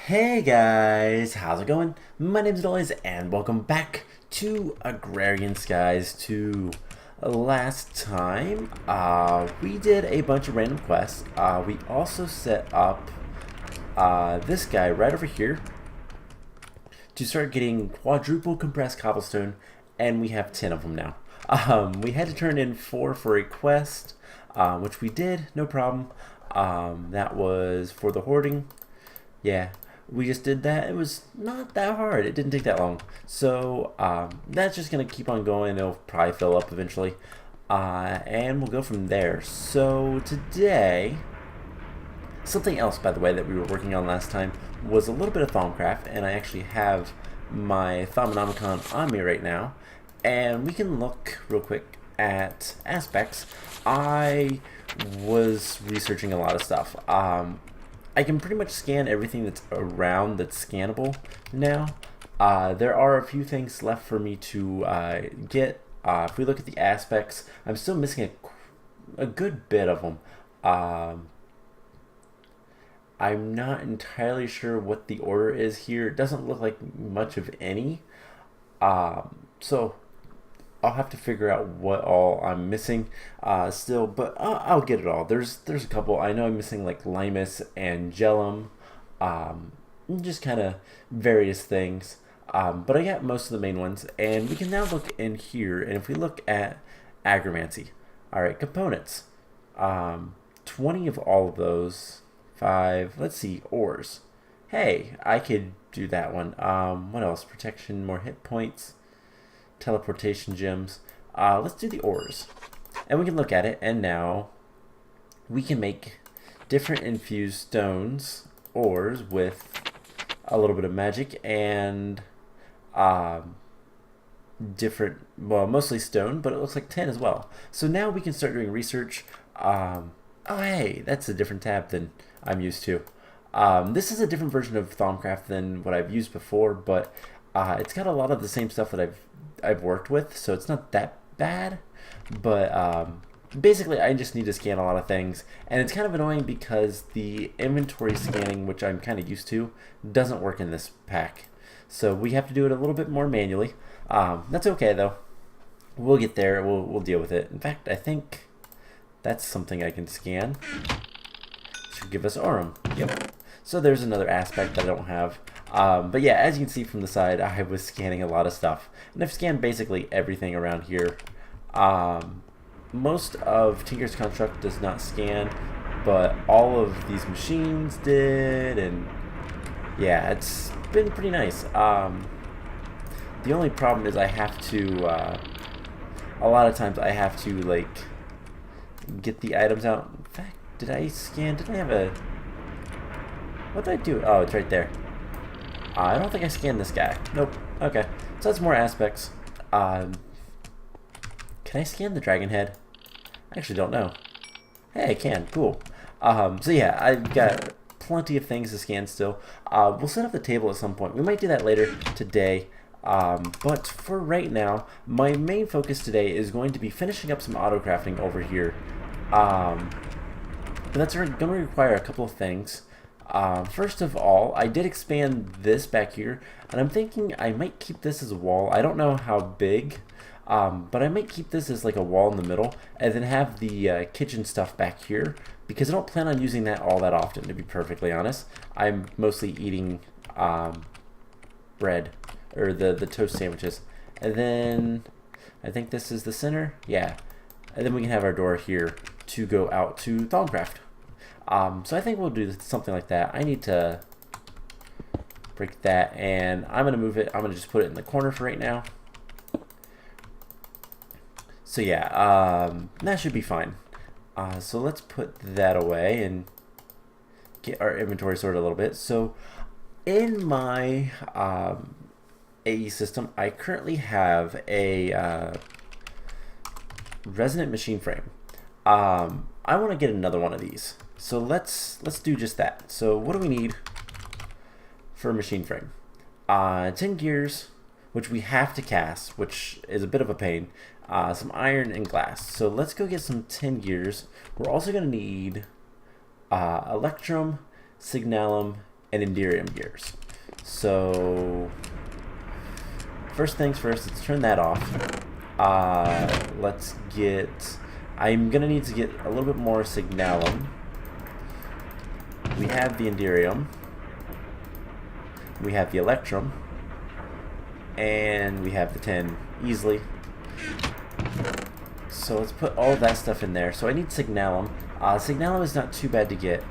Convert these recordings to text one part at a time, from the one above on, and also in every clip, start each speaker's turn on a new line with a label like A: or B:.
A: Hey guys, how's it going? My name's Noise and welcome back to Agrarian Skies 2. Last time, we did a bunch of random quests. We also set up this guy right over here to start getting quadruple compressed cobblestone, and we have 10 of them now. We had to turn in 4 for a quest, which we did, no problem. That was for the hoarding. Yeah, we just did that. It was not that hard. It didn't take that long. So that's just going to keep on going. It'll probably fill up eventually. And we'll go from there. So today, something else, by the way, that we were working on last time was a little bit of Thaumcraft. And I actually have my Thaumonomicon on me right now. And we can look real quick at aspects. I was researching a lot of stuff. I can pretty much scan everything that's around that's scannable now. There are a few things left for me to get. If we look at the aspects, I'm still missing a good bit of them. I'm not entirely sure what the order is here. It doesn't look like much of any. So I'll have to figure out what all I'm missing still, but I'll get it all. There's a couple. I know I'm missing like limus and gellum, just kind of various things. But I got most of the main ones, and we can now look in here. And if we look at agromancy, all right, components, 20 of all of those. 5. Let's see, ores. Hey, I could do that one. What else? Protection, more hit points. Teleportation gems. Let's do the ores, and we can look at it, and now we can make different infused stones, ores with a little bit of magic, and different, well, mostly stone, but it looks like 10 as well. So now we can start doing research. Oh hey, that's a different tab than I'm used to. This is a different version of Thaumcraft than what I've used before, but it's got a lot of the same stuff that I've worked with, so it's not that bad. But basically, I just need to scan a lot of things, and it's kind of annoying because the inventory scanning, which I'm kind of used to, doesn't work in this pack. So we have to do it a little bit more manually. That's okay though. We'll get there. We'll deal with it. In fact, I think that's something I can scan. Should give us Aurum. Yep. So there's another aspect that I don't have. But yeah, as you can see from the side, I was scanning a lot of stuff. And I've scanned basically everything around here. Most of Tinker's Construct does not scan, but all of these machines did, and yeah, it's been pretty nice. The only problem is I have to, a lot of times I have to, like, get the items out. In fact, did I scan? Did I have a... What did I do? Oh, it's right there. I don't think I scanned this guy. Nope. Okay. So that's more aspects. Can I scan the dragon head? I actually don't know. Hey, I can. Cool. So yeah, I've got plenty of things to scan still. We'll set up the table at some point. We might do that later today. But for right now, my main focus today is going to be finishing up some autocrafting over here. But that's going to require a couple of things. First of all, I did expand this back here, and I'm thinking I might keep this as a wall. I don't know how big, but I might keep this as like a wall in the middle, and then have the kitchen stuff back here, because I don't plan on using that all that often, to be perfectly honest. I'm mostly eating bread, or the toast sandwiches. And then I think this is the center, yeah. And then we can have our door here to go out to Thaumcraft. So I think we'll do something like that. I need to break that, and I'm going to move it. I'm going to just put it in the corner for right now. So yeah, that should be fine. So let's put that away and get our inventory sorted a little bit. So in my AE system, I currently have a resonant machine frame. I want to get another one of these. So let's do just that. So what do we need for a machine frame? 10 gears, which we have to cast, which is a bit of a pain. Some iron and glass. So let's go get some 10 gears. We're also going to need electrum, signalum, and Enderium gears. So first things first, let's turn that off. Let's get, I'm gonna need to get a little bit more signalum. We have the Enderium, we have the Electrum, and we have the tin easily. So let's put all of that stuff in there. So I need signalum. Signalum is not too bad to get.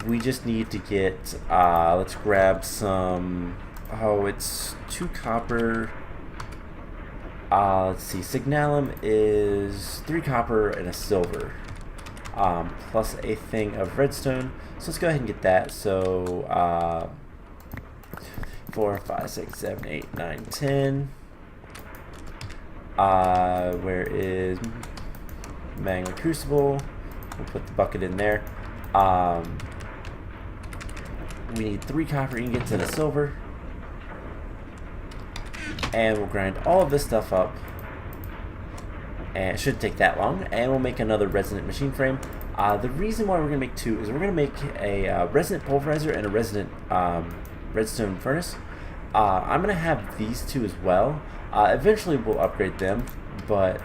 A: We just need to get, let's grab some, oh, it's 2 copper. Let's see, signalum is 3 copper and a silver, plus a thing of redstone. So let's go ahead and get that. So 4, 5, 6, 7, 8, 9, 10. Where is magma crucible? We'll put the bucket in there. We need 3 copper ingots and a silver. And we'll grind all of this stuff up. And it shouldn't take that long. And we'll make another resonant machine frame. The reason why we're going to make 2 is we're going to make a resonant pulverizer and a resonant redstone furnace. I'm going to have these 2 as well. Eventually we'll upgrade them. But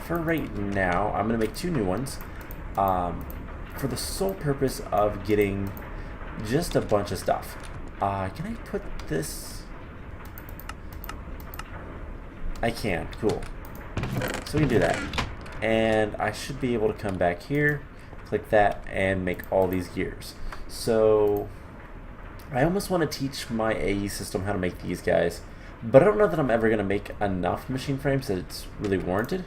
A: for right now, I'm going to make 2 new ones. For the sole purpose of getting just a bunch of stuff. Can I put this? I can. Cool. So we can do that. And I should be able to come back here, click that, and make all these gears. So I almost want to teach my AE system how to make these guys, but I don't know that I'm ever going to make enough machine frames that it's really warranted.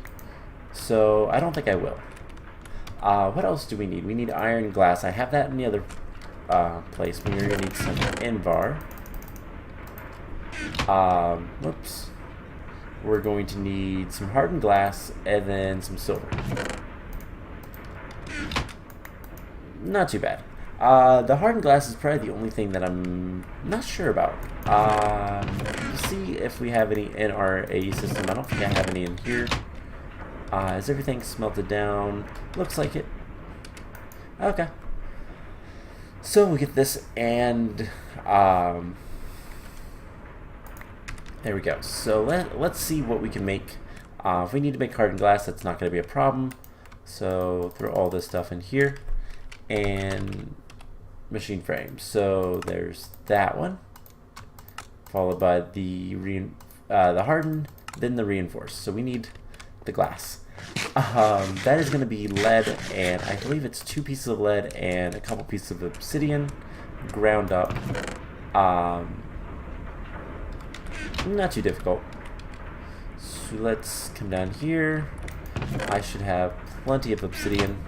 A: So I don't think I will. What else do we need? We need iron and glass. I have that in the other place. We're going to need some Invar. Whoops. We're going to need some hardened glass and then some silver. Not too bad. The hardened glass is probably the only thing that I'm not sure about. Let's see if we have any in our AE system. I don't think I have any in here. Is everything smelted down? Looks like it. Okay. So we'll get this and there we go. So let's see what we can make. If we need to make hardened glass, that's not going to be a problem. So throw all this stuff in here and machine frame. So there's that one, followed by the hardened, then the reinforced. So we need the glass. That is going to be lead, and I believe it's 2 pieces of lead and a couple pieces of obsidian ground up. Not too difficult. So let's come down here. I should have plenty of obsidian.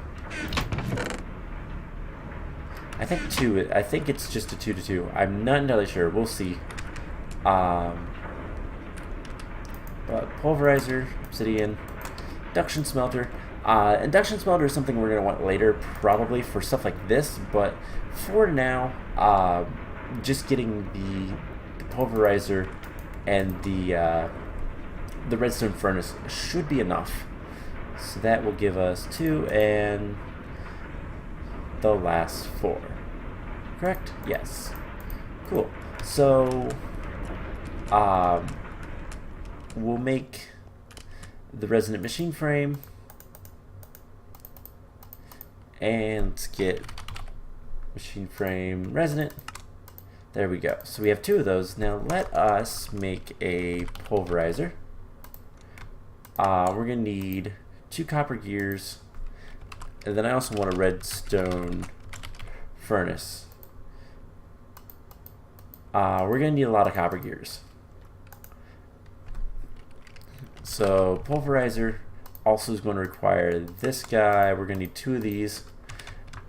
A: I think 2. I think it's just a 2 to 2. I'm not entirely sure. We'll see. But pulverizer, obsidian, induction smelter. Induction smelter is something we're going to want later, probably for stuff like this. But for now, just getting the pulverizer and the redstone furnace should be enough. So that will give us 2 and the last 4. Correct? Yes. Cool. So we'll make the resonant machine frame, and let's get machine frame resonant. There we go. So we have 2 of those. Now let us make a pulverizer. We're going to need 2 copper gears, and then I also want a redstone furnace. We're going to need a lot of copper gears. So pulverizer also is going to require this guy. We're going to need 2 of these,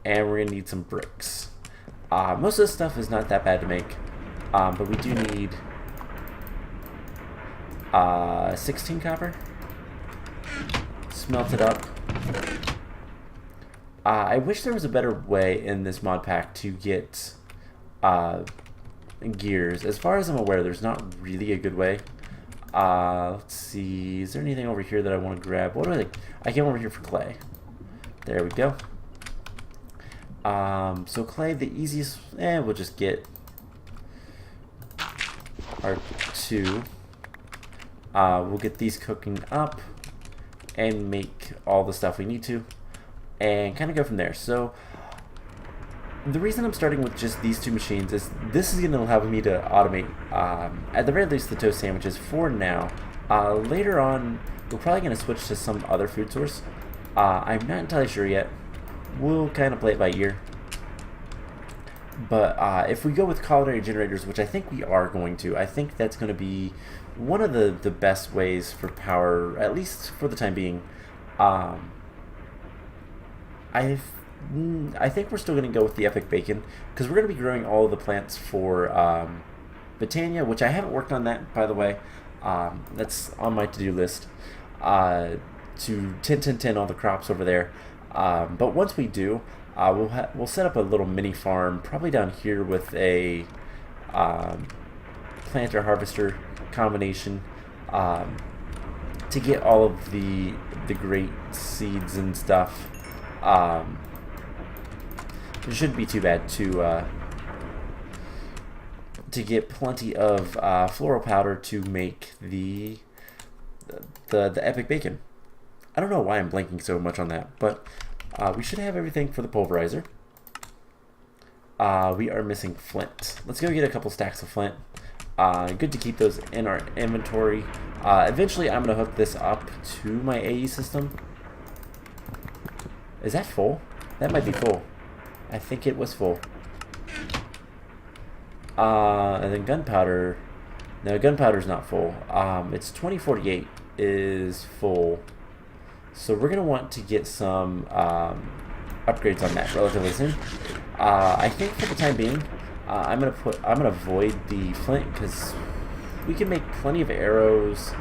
A: and we're going to need some bricks. Most of this stuff is not that bad to make, but we do need 16 copper. Smelt it up. I wish there was a better way in this mod pack to get gears. As far as I'm aware, there's not really a good way. Let's see. Is there anything over here that I want to grab? What do I think? I came over here for clay. There we go. So clay, the easiest, we'll just get our 2. We'll get these cooking up and make all the stuff we need to and kind of go from there. So the reason I'm starting with just these 2 machines is this is going to allow me to automate, at the very least, the toast sandwiches for now. Later on, we're probably going to switch to some other food source. I'm not entirely sure yet. We'll kind of play it by ear. But if we go with culinary generators, which I think we are going to, I think that's going to be one of the best ways for power, at least for the time being. I think we're still going to go with the epic bacon, because we're going to be growing all of the plants for Botania, which I haven't worked on that, by the way. That's on my to-do list, to 10-10-10 all the crops over there. But once we do, we'll set up a little mini farm, probably down here with a planter harvester combination, to get all of the great seeds and stuff. It shouldn't be too bad to get plenty of floral powder to make the epic bacon. I don't know why I'm blanking so much on that, but we should have everything for the pulverizer. We are missing flint. Let's go get a couple stacks of flint. Good to keep those in our inventory. Eventually, I'm going to hook this up to my AE system. Is that full? That might be full. I think it was full. And then gunpowder. No, gunpowder's not full. It's 2048 is full. So we're gonna want to get some upgrades on that relatively soon. I think for the time being, I'm gonna void the flint because we can make plenty of arrows.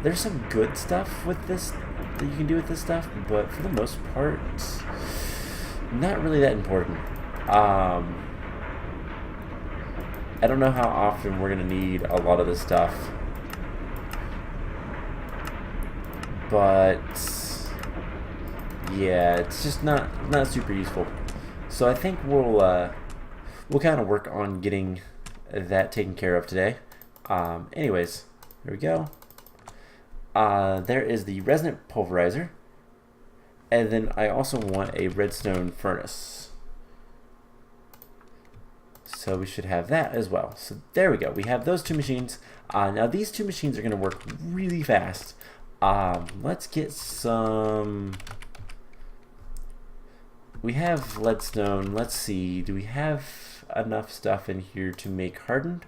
A: There's some good stuff with this that you can do with this stuff, but for the most part, not really that important. I don't know how often we're gonna need a lot of this stuff, but yeah, it's just not super useful. So I think we'll kind of work on getting that taken care of today. Anyways, here we go. There is the resonant pulverizer, and then I also want a redstone furnace. So we should have that as well. So there we go. We have those 2 machines. Now these 2 machines are going to work really fast. Let's get some. We have leadstone. Let's see. Do we have enough stuff in here to make hardened?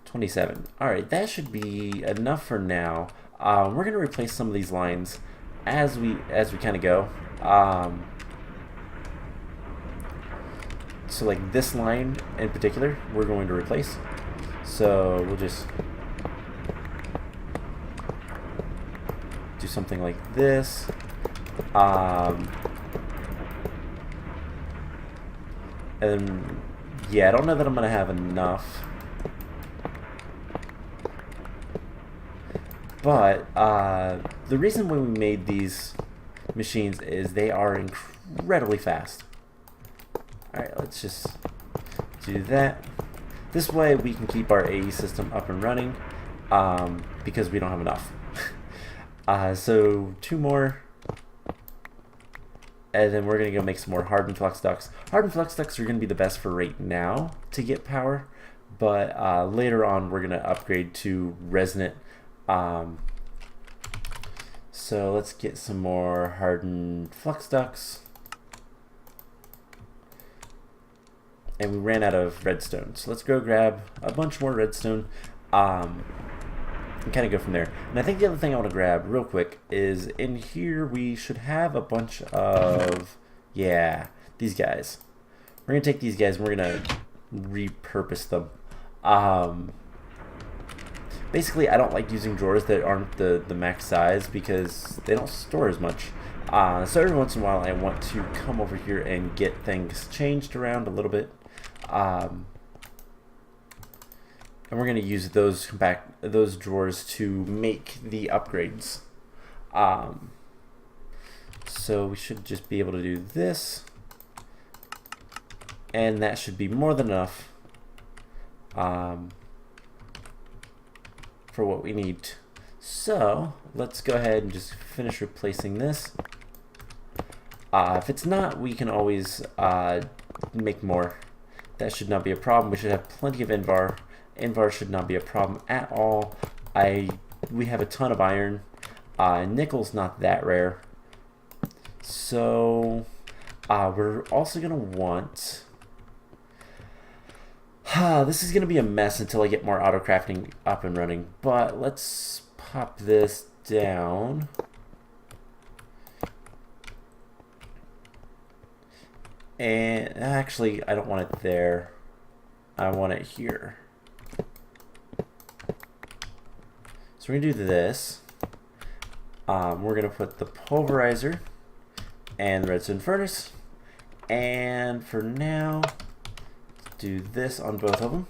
A: 27. Alright, that should be enough for now. We're going to replace some of these lines as we kind of go. So like this line in particular, we're going to replace. So we'll just do something like this. And yeah, I don't know that I'm going to have enough. But the reason why we made these machines is they are incredibly fast. Alright, let's just do that. This way we can keep our AE system up and running, because we don't have enough. So 2 more. And then we're going to go make some more hardened flux ducts. Hardened flux ducts are going to be the best for right now to get power. But later on we're going to upgrade to resonant. So let's get some more hardened flux ducts. And we ran out of redstone, so let's go grab a bunch more redstone, and kind of go from there. And I think the other thing I want to grab real quick is in here we should have a bunch of, yeah, these guys. We're gonna take these guys and we're gonna repurpose them. Basically, I don't like using drawers that aren't the max size because they don't store as much. So every once in a while I want to come over here and get things changed around a little bit. And we're going to use those drawers to make the upgrades. So we should just be able to do this, and that should be more than enough for what we need. So let's go ahead and just finish replacing this. If it's not, we can always make more. That should not be a problem. We should have plenty of Invar. Invar should not be a problem at all. We have a ton of iron. Nickel's not that rare. So we're also gonna want. This is gonna be a mess until I get more autocrafting up and running. But let's pop this down. And actually, I don't want it there. I want it here. So we're gonna do this. We're gonna put the pulverizer and the redstone furnace. And for now, do this on both of them.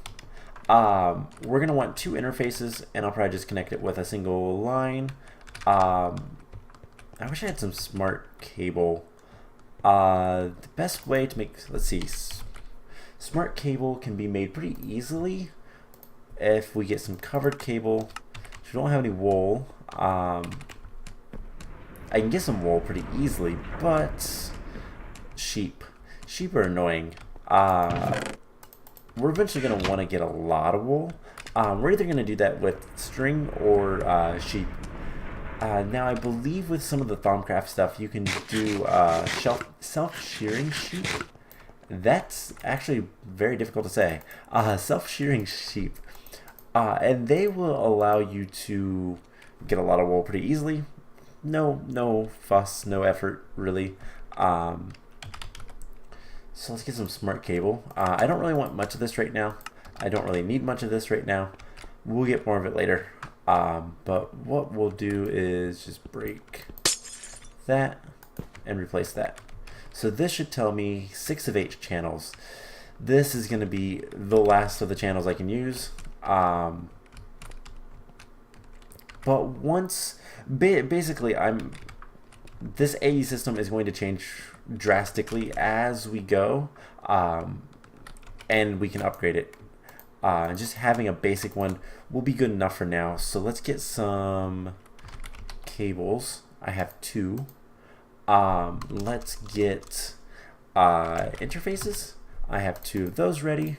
A: We're gonna want two interfaces, and I'll probably just connect it with a single line. I wish I had some smart cable. The best way to make, let's see, smart cable can be made pretty easily if we get some covered cable. If we don't have any wool, I can get some wool pretty easily, but sheep are annoying. We're eventually going to want to get a lot of wool. We're either going to do that with string or sheep. Now, I believe with some of the Thaumcraft stuff, you can do self-shearing sheep. That's actually very difficult to say. Self-shearing sheep. And they will allow you to get a lot of wool pretty easily. No fuss, no effort, really. So let's get some smart cable. I don't really want much of this right now. I don't really need much of this right now. We'll get more of it later. But what we'll do is just break that and replace that. So this should tell me 6 of 8 channels. This is going to be the last of the channels I can use. But once, basically, this AE system is going to change drastically as we go, and we can upgrade it. Just having a basic one will be good enough for now. So let's get some cables. I have 2. Let's get interfaces. I have 2 of those ready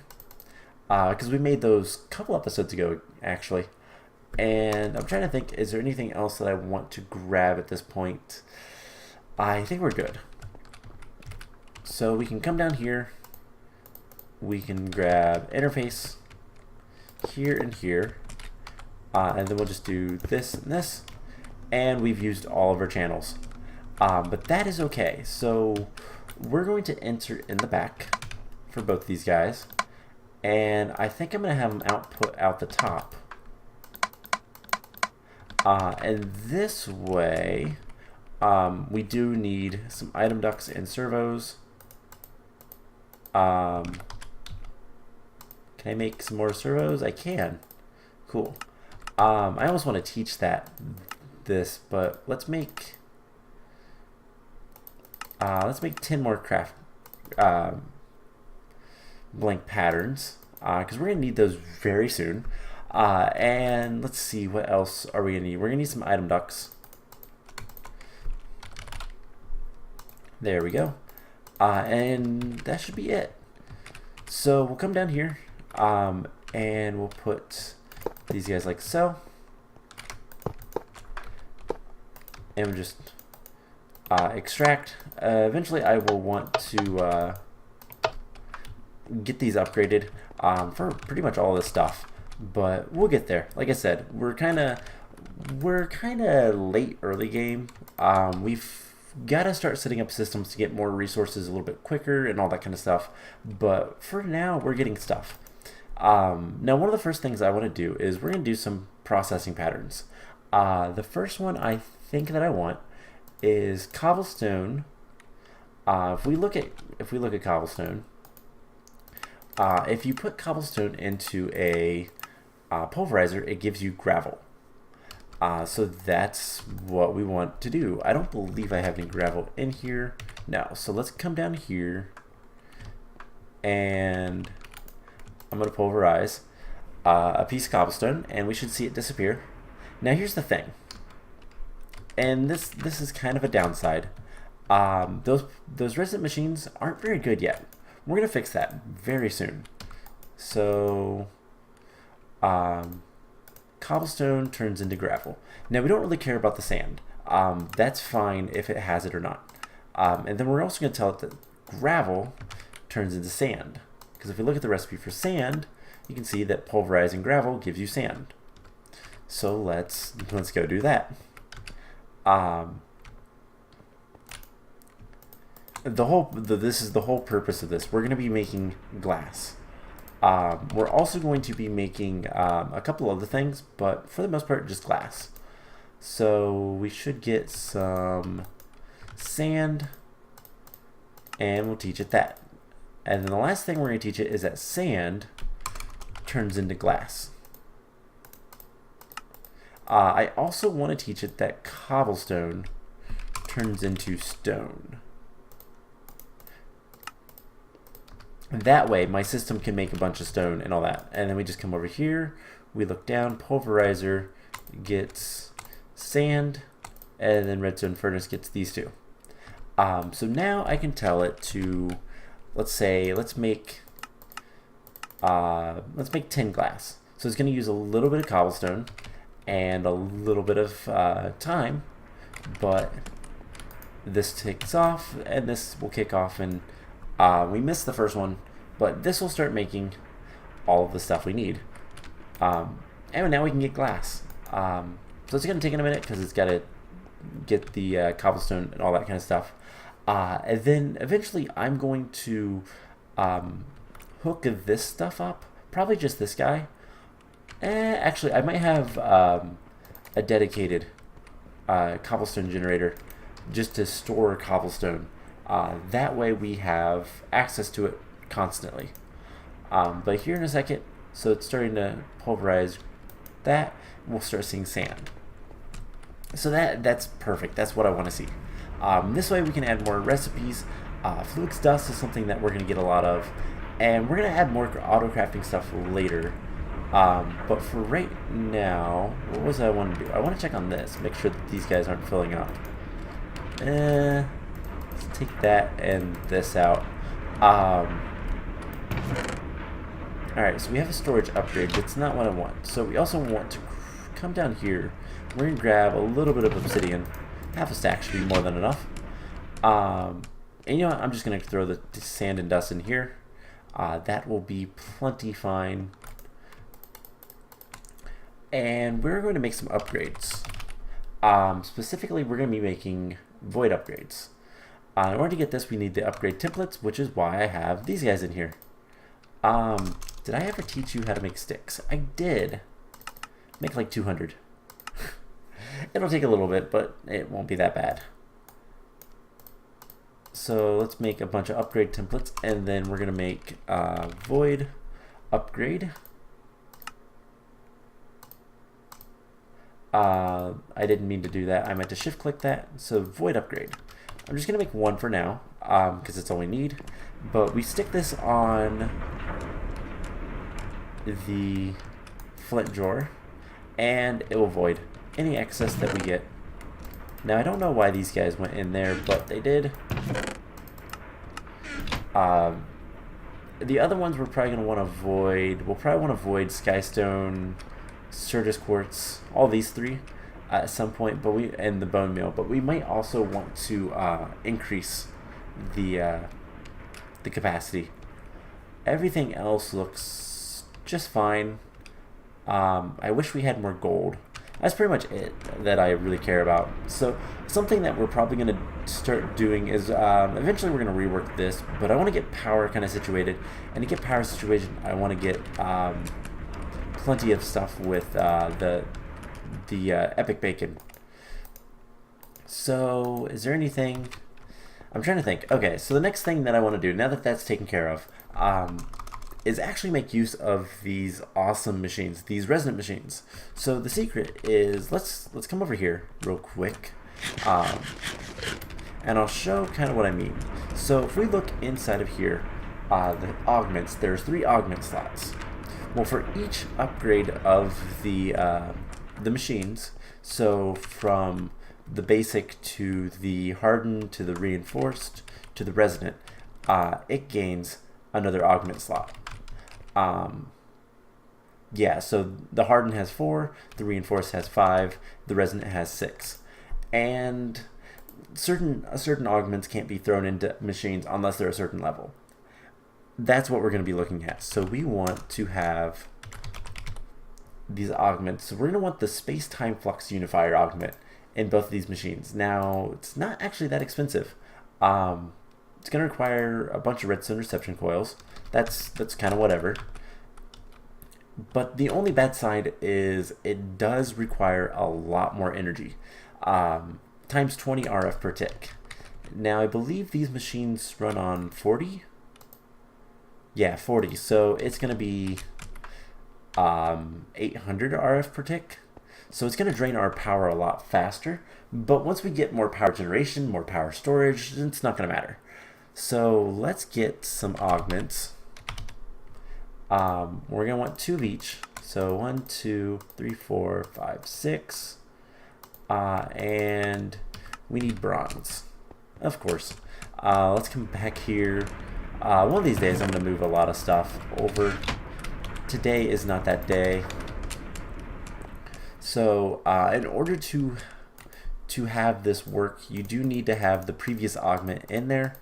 A: because we made those a couple episodes ago, actually. And I'm trying to think, is there anything else that I want to grab at this point? I think we're good. So we can come down here. We can grab interface here and here, and then we'll just do this and this, and we've used all of our channels, but that is okay. So we're going to enter in the back for both these guys, and I think I'm going to have them output out the top, and this way we do need some item ducts and servos. Can I make some more servos? I can. Cool. I almost want to teach this, but let's make 10 more craft blank patterns because we're gonna need those very soon. And let's see, what else are we gonna need? We're gonna need some item ducts. There we go. And that should be it. So we'll come down here. And we'll put these guys like so, and we'll just extract. Eventually I will want to get these upgraded for pretty much all this stuff, but we'll get there. Like I said, we're kind of late early game. We've got to start setting up systems to get more resources a little bit quicker and all that kind of stuff, but for now we're getting stuff. Now, one of the first things I want to do is we're going to do some processing patterns. The first one I think that I want is cobblestone. If we look at cobblestone, if you put cobblestone into a pulverizer, it gives you gravel. So that's what we want to do. I don't believe I have any gravel in here. No, so let's come down here and I'm going to pulverize a piece of cobblestone and we should see it disappear. Now here's the thing, and this is kind of a downside. Those resonant machines aren't very good yet. We're going to fix that very soon. So cobblestone turns into gravel. Now we don't really care about the sand. That's fine if it has it or not. And then we're also going to tell it that gravel turns into sand. Because if we look at the recipe for sand, you can see that pulverizing gravel gives you sand. So let's go do that. This is the whole purpose of this. We're going to be making glass. We're also going to be making a couple other things, but for the most part, just glass. So we should get some sand, and we'll teach it that. And then the last thing we're going to teach it is that sand turns into glass. I also want to teach it that cobblestone turns into stone. That way, my system can make a bunch of stone and all that. And then we just come over here, we look down, pulverizer gets sand, and then redstone furnace gets these two. So now I can tell it to, let's make 10 glass. So it's going to use a little bit of cobblestone and a little bit of time, but this ticks off, and this will kick off, and we missed the first one, but this will start making all of the stuff we need. And now we can get glass. So it's going to take a minute because it's got to get the cobblestone and all that kind of stuff. And then eventually I'm going to hook this stuff up, probably just this guy. Actually, I might have a dedicated cobblestone generator just to store cobblestone. That way we have access to it constantly. But here in a second, so it's starting to pulverize that, we'll start seeing sand. So that's perfect. That's what I want to see. This way we can add more recipes. Fluix dust is something that we're going to get a lot of, and we're going to add more autocrafting stuff later. But for right now, what was I want to do? I want to check on this, make sure that these guys aren't filling up. Let's take that and this out. Alright, so we have a storage upgrade. That's not what I want. So we also want to come down here. We're going to grab a little bit of obsidian. Half a stack should be more than enough. And you know what? I'm just going to throw the sand and dust in here. That will be plenty fine. And we're going to make some upgrades. Specifically, we're going to be making void upgrades. In order to get this, we need the upgrade templates, which is why I have these guys in here. Did I ever teach you how to make sticks? I did. Make like 200. It'll take a little bit, but it won't be that bad. So let's make a bunch of upgrade templates, and then we're going to make void upgrade. I didn't mean to do that. I meant to shift click that. So void upgrade. I'm just going to make one for now because it's all we need. But we stick this on the flint drawer and it will void any excess that we get. Now I don't know why these guys went in there, but they did. The other ones we're probably going to want to void. We'll probably want to void skystone, Sturgis quartz, all these three at some point, but and the bone meal. But we might also want to increase the capacity. Everything else looks just fine. I wish we had more gold. That's pretty much it that I really care about. So something that we're probably going to start doing is eventually we're going to rework this, but I want to get power kind of situated. And to get power situated, I want to get plenty of stuff with the epic bacon. So is there anything? I'm trying to think. Okay, so the next thing that I want to do, now that that's taken care of, is actually make use of these awesome machines, these resonant machines. So the secret is, let's come over here real quick, and I'll show kind of what I mean. So if we look inside of here, the augments, there's 3 augment slots. Well, for each upgrade of the machines, so from the basic to the hardened to the reinforced to the resonant, it gains another augment slot. Yeah, so the hardened has 4, the reinforced has 5, the resonant has 6, and certain augments can't be thrown into machines unless they're a certain level. That's what we're going to be looking at. So we want to have these augments. So we're going to want the space-time flux unifier augment in both of these machines. Now, it's not actually that expensive. It's going to require a bunch of redstone reception coils. That's kind of whatever. But the only bad side is it does require a lot more energy. Times 20 RF per tick. Now, I believe these machines run on 40. Yeah, 40. So it's going to be 800 RF per tick. So it's going to drain our power a lot faster. But once we get more power generation, more power storage, it's not going to matter. So let's get some augments. We're going to want 2 of each. So 1, 2, 3, 4, 5, 6. And we need bronze, of course. Let's come back here. One of these days I'm going to move a lot of stuff over. Today is not that day. So in order to have this work, you do need to have the previous augment in there.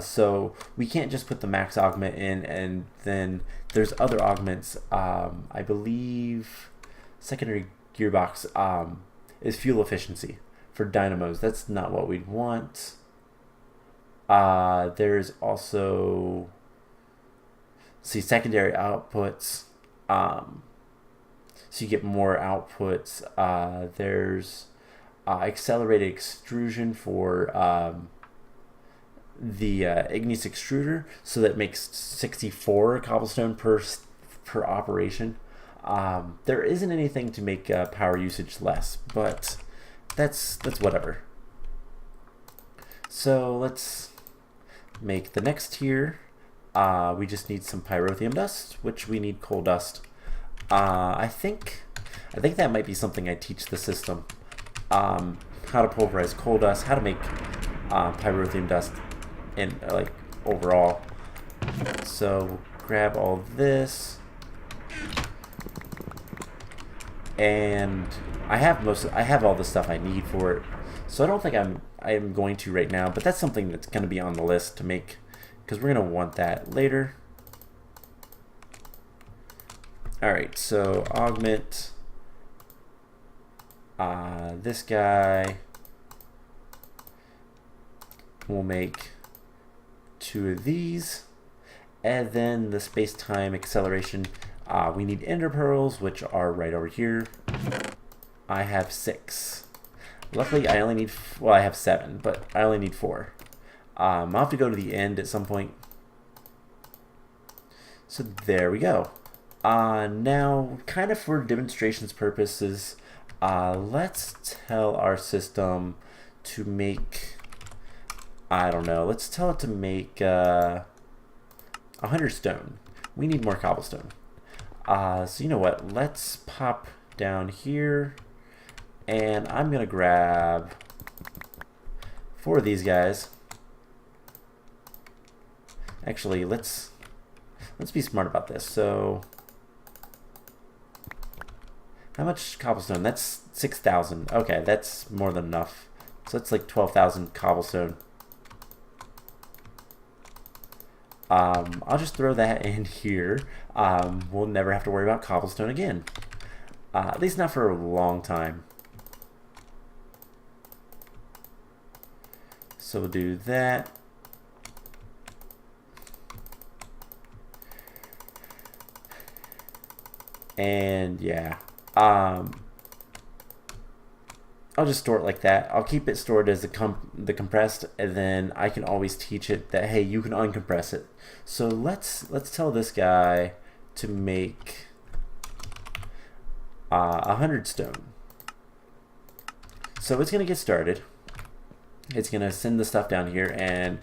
A: So we can't just put the max augment in and then there's other augments. I believe secondary gearbox is fuel efficiency for dynamos. That's not what we'd want. There's also, see, secondary outputs. So you get more outputs. There's accelerated extrusion for the igneous extruder, so that makes 64 cobblestone per operation. There isn't anything to make power usage less, but that's whatever. So let's make the next tier. We just need some pyrotheum dust, which we need coal dust. I think that might be something I teach the system. How to pulverize coal dust, how to make pyrotheum dust, and like overall. So grab all this, and I have all the stuff I need for it. So I don't think I am going to right now, but that's something that's going to be on the list to make, because we're going to want that later. Alright, so augment this guy. We'll make 2 of these. And then the space-time acceleration. We need ender pearls, which are right over here. I have 6. Luckily, I only need, well, I have 7, but I only need 4. I'll have to go to the end at some point. So there we go. Now, kind of for demonstrations purposes, let's tell our system to make, I don't know, let's tell it to make 100 stone. We need more cobblestone. So you know what, let's pop down here, and I'm going to grab 4 of these guys. Actually, let's be smart about this. So how much cobblestone? That's 6,000. Okay, that's more than enough. So that's like 12,000 cobblestone. I'll just throw that in here. We'll never have to worry about cobblestone again. At least not for a long time. So we'll do that. And yeah. Oh I'll just store it like that. I'll keep it stored as the compressed, and then I can always teach it that, hey, you can uncompress it. So let's tell this guy to make 100 stone. So it's gonna get started. It's gonna send the stuff down here, and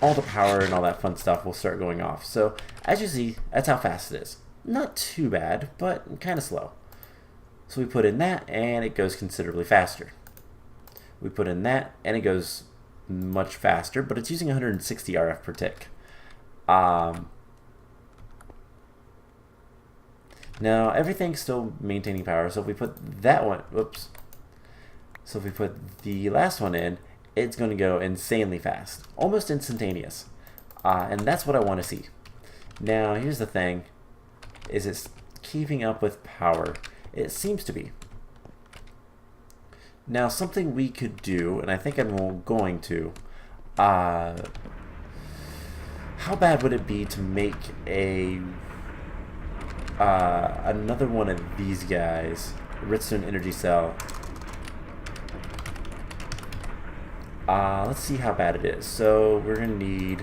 A: all the power and all that fun stuff will start going off. So as you see, that's how fast it is. Not too bad, but kind of slow. So we put in that, and it goes considerably faster. We put in that, and it goes much faster, but it's using 160 RF per tick. Now everything's still maintaining power, so if we put that one, whoops. So if we put the last one in, it's going to go insanely fast, almost instantaneous. And that's what I want to see. Now here's the thing, is it's keeping up with power. It seems to be. Now something we could do, and I think I'm going to, how bad would it be to make a another one of these guys, redstone energy cell. Let's see how bad it is. So we're gonna need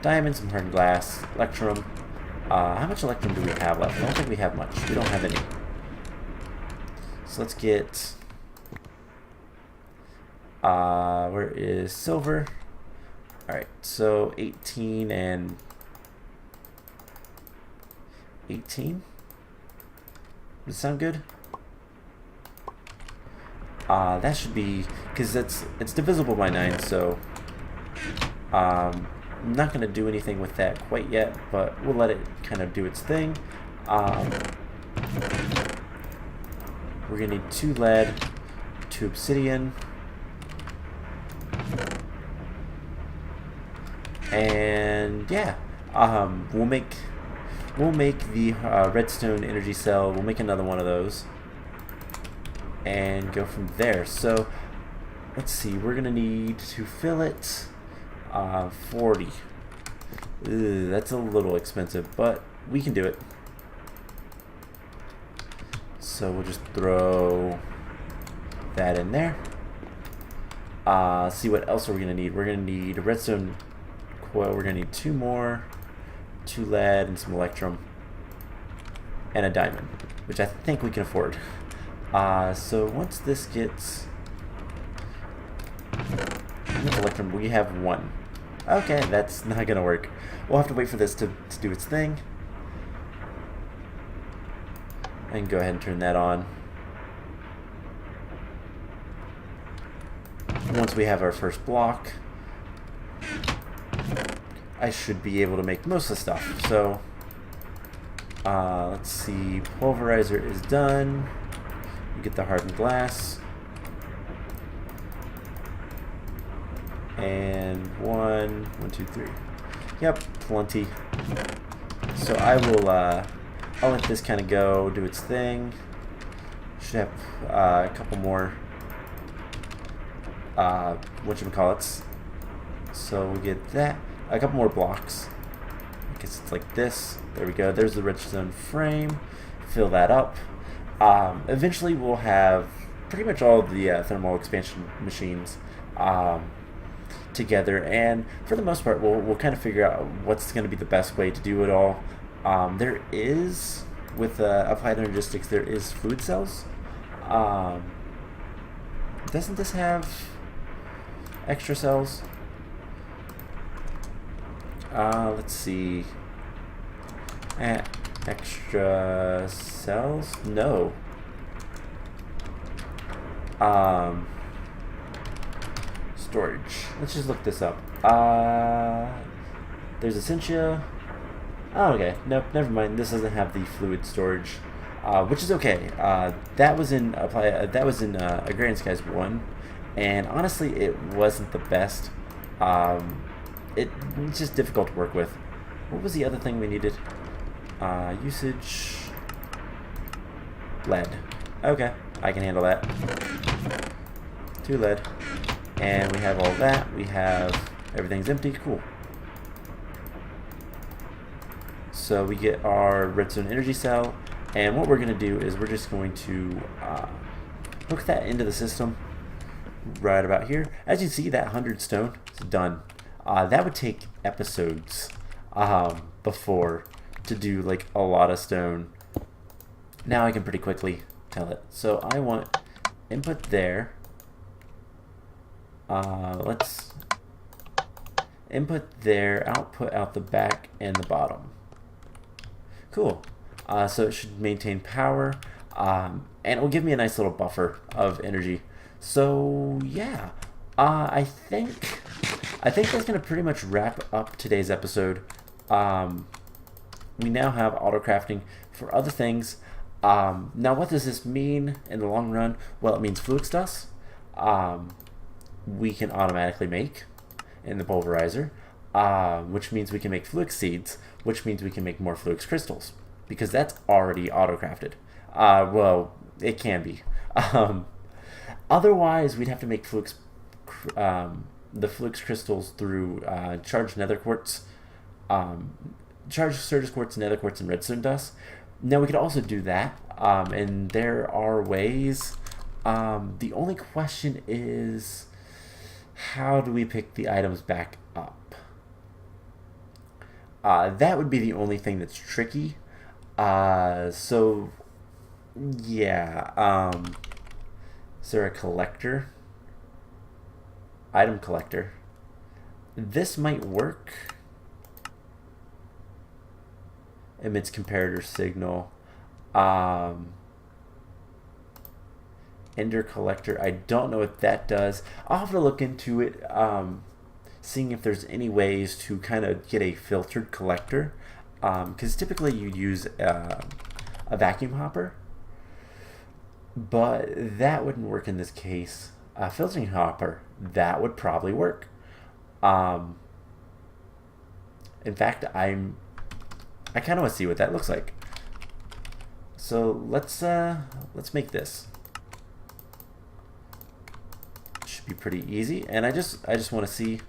A: diamonds, some hardened glass, electrum. How much electrum do we have left? I don't think we have much. We don't have any. So let's get, where is silver? Alright, so 18 and 18? Does that sound good? That should be, because it's divisible by 9, so I'm not going to do anything with that quite yet, but we'll let it kind of do its thing. We're going to need 2 lead, 2 obsidian, and yeah, we'll make the redstone energy cell. We'll make another one of those and go from there. So let's see, we're gonna need to fill it 40. That's a little expensive, but we can do it. So we'll just throw that in there. See what else are we gonna need. We're gonna need a redstone coil. We're gonna need 2 more, 2 lead and some electrum, and a diamond, which I think we can afford. So once this gets, how much electrum? We have 1. Okay, that's not gonna work. We'll have to wait for this to do its thing. And go ahead and turn that on. Once we have our first block, I should be able to make most of the stuff. So let's see, pulverizer is done. We get the hardened glass. And 1, 2, 3. Yep, plenty. So I will I'll let this kind of go, do its thing. Should have a couple more whatchamacallits. So we get that. A couple more blocks. I guess it's like this. There we go. There's the redstone frame. Fill that up. Eventually we'll have pretty much all the thermal expansion machines together, and for the most part we'll kind of figure out what's going to be the best way to do it all. There is, with applied energistics, there is fluid cells. Doesn't this have extra cells? Let's see. Extra cells? No. Storage. Let's just look this up. There's Essentia. Oh, okay. Nope, never mind. This doesn't have the fluid storage, which is okay. That was in Agrarian Skies 1, and honestly, it wasn't the best. It's just difficult to work with. What was the other thing we needed? Usage. Lead. Okay, I can handle that. 2 lead, and we have all that. We have everything's empty. Cool. So we get our redstone energy cell, and what we're going to do is we're just going to hook that into the system right about here. As you see, that 100 stone is done. That would take episodes before to do like a lot of stone. Now I can pretty quickly tell it. So I want input there. Let's input there, output out the back and the bottom. Cool. So it should maintain power, and it will give me a nice little buffer of energy. So yeah, I think that's gonna pretty much wrap up today's episode. We now have autocrafting for other things. Now, what does this mean in the long run? Well, it means flux dust. We can automatically make in the pulverizer, which means we can make flux seeds, which means we can make more flux crystals, because that's already auto-crafted. Well, it can be. Otherwise, we'd have to make the flux crystals through charged nether quartz, charged surge quartz, nether quartz, and redstone dust. Now, we could also do that, and there are ways. The only question is, how do we pick the items back up? That would be the only thing that's tricky. So, yeah. Is there a collector? Item collector. This might work. Emits comparator signal. Ender collector. I don't know what that does. I'll have to look into it, seeing if there's any ways to kind of get a filtered collector. Because typically you'd use a vacuum hopper, but that wouldn't work in this case. A filtering hopper, that would probably work. In fact, I kind of want to see what that looks like. So let's make this. Should be pretty easy, and I just want to see.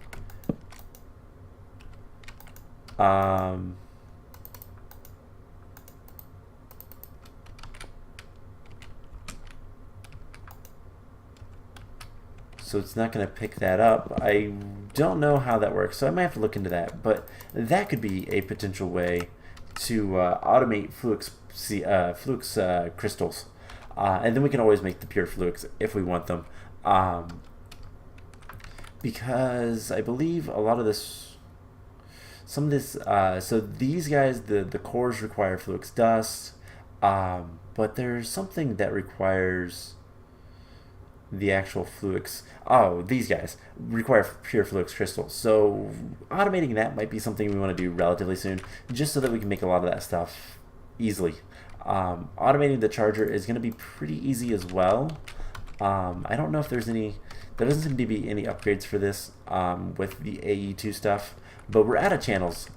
A: So it's not going to pick that up. I don't know how that works, so I might have to look into that. But that could be a potential way to automate flux crystals. And then we can always make the pure flux if we want them. Because I believe a lot of this, some of this, so these guys, the cores require flux dust, but there's something that requires the actual flux. Oh, these guys require pure flux crystals. So automating that might be something we want to do relatively soon, just so that we can make a lot of that stuff easily. Automating the charger is going to be pretty easy as well. I don't know if there's any, there doesn't seem to be any upgrades for this with the AE2 stuff, but we're out of channels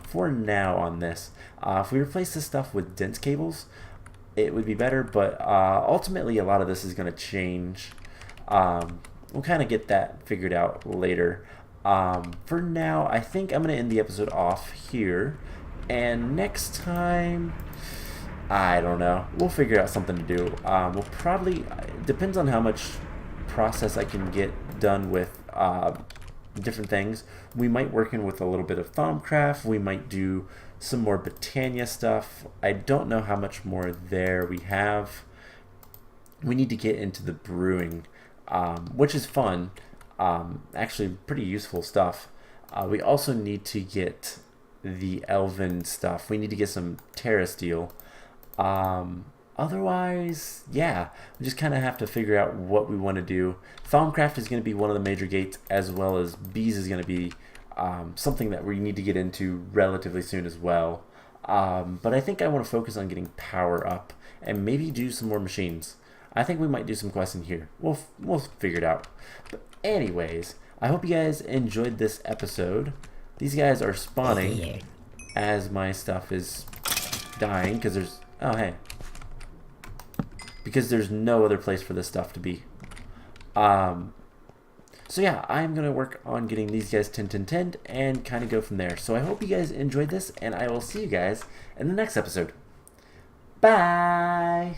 A: for now on this. If we replace this stuff with dense cables, it would be better, but ultimately a lot of this is going to change. We'll kind of get that figured out later. For now, I think I'm going to end the episode off here, and next time, I don't know, we'll figure out something to do. We'll probably, depends on how much process I can get done with different things. We might work in with a little bit of Thaumcraft. We might do some more Britannia stuff. I don't know how much more there we have. We need to get into the brewing, which is fun. Actually pretty useful stuff. We also need to get the elven stuff. We need to get some Terra steel. Otherwise, yeah, we just kind of have to figure out what we want to do. Thaumcraft is going to be one of the major gates, as well as bees is going to be something that we need to get into relatively soon as well. But I think I want to focus on getting power up and maybe do some more machines. I think we might do some quests in here. We'll figure it out. But anyways, I hope you guys enjoyed this episode. These guys are spawning as my stuff is dying because there's, oh hey, because there's no other place for this stuff to be. So yeah, I'm gonna work on getting these guys 10 and kind of go from there. So I hope you guys enjoyed this, and I will see you guys in the next episode. Bye.